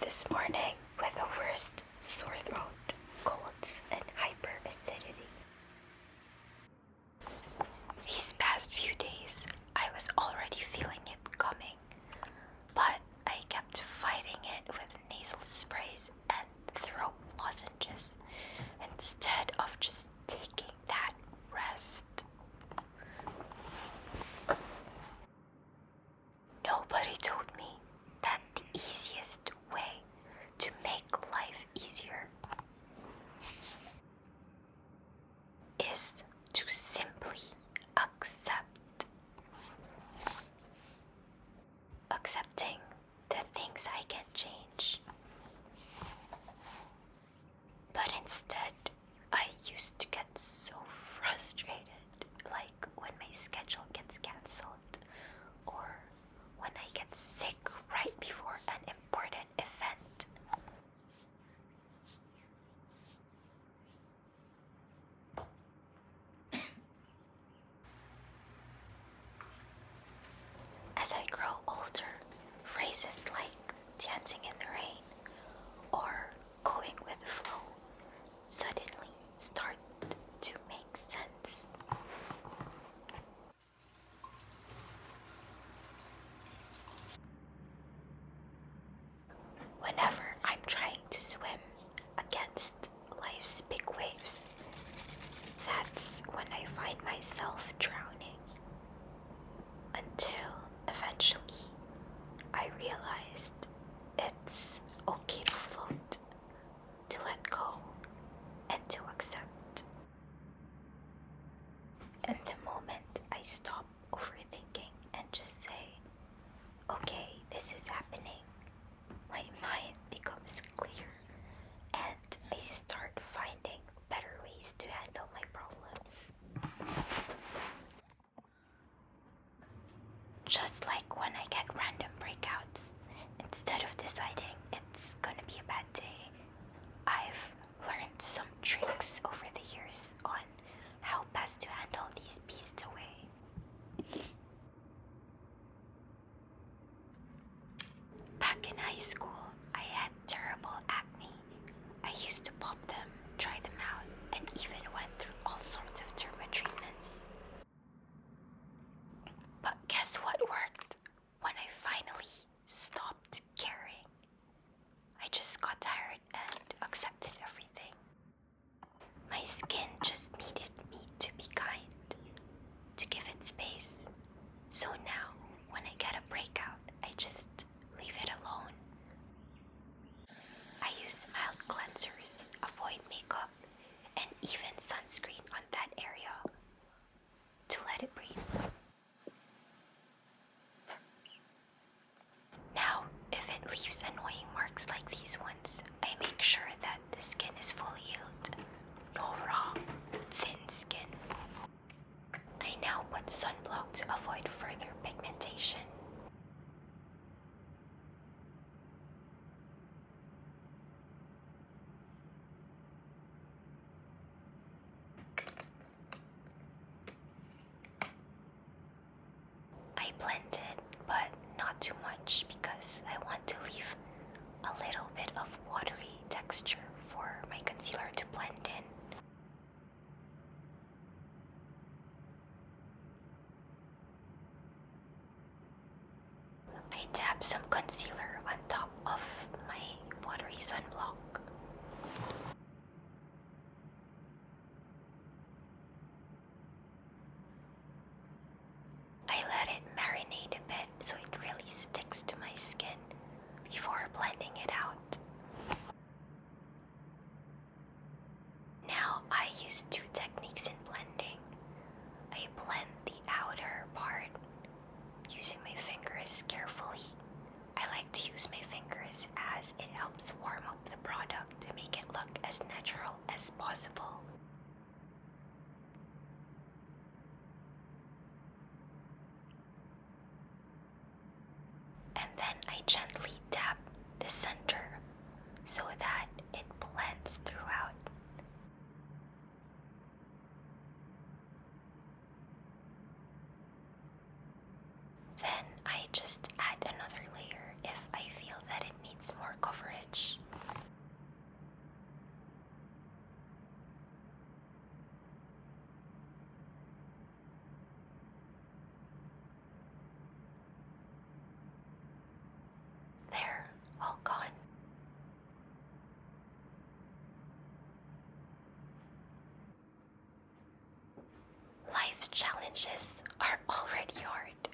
this morning with the worst sore throat, colds, and hyperacidity. These past few days, I was already feeling it coming, but I kept fighting it with nasal sprays and throat lozenges instead of just taking that rest. Nobody told me that the easiest way to make life easier is to simply accepting the things I can change. But instead, I used to get so frustrated, like when my schedule gets cancelled or when I get sick right before an important event. As I grow older, phrases like dancing in the rain or going with the flow suddenly start to make sense. Whenever I'm trying to swim against life's big waves, that's when I find myself drowning. Until eventually I realized it's okay to float, to let go, and to accept. And the moment I stop overthinking and just say, okay, this is happening, my mind becomes clear and I start finding better ways to handle my problems. Just like when I get random breakouts, instead of deciding it's gonna be a bad day, I've learned some tricks over the years on how best to handle these beasts away. Back in high school, I had terrible acne. I used to pop them, try them out, and even went through all sorts of derma treatments. But guess what worked? When I finally stopped caring, I just got tired and accepted everything. My skin just needed me to be kind, to give it space. So now, when I get a breakout, I just leave it alone. I use mild cleansers, avoid makeup, and even sunscreen on that area to let it breathe. Now, if it leaves annoying marks like these ones, I make sure that the skin is fully healed. No raw, thin skin. I now put sunblock to avoid further pigmentation. I blended, but not too much because I want to leave a little bit of watery texture for my concealer to blend in. I dab some concealer on top of my watery sunblock. I let it marinate a bit so it really sticks to my skin before blending it out. Now I use two techniques in blending. I blend the outer part using my fingers carefully. I like to use my fingers as it helps warm up the product to make it look as natural as possible. And then I gently tap the center so that it blends throughout. Then I just add another layer if I feel that it needs more coverage. challenges are already hard.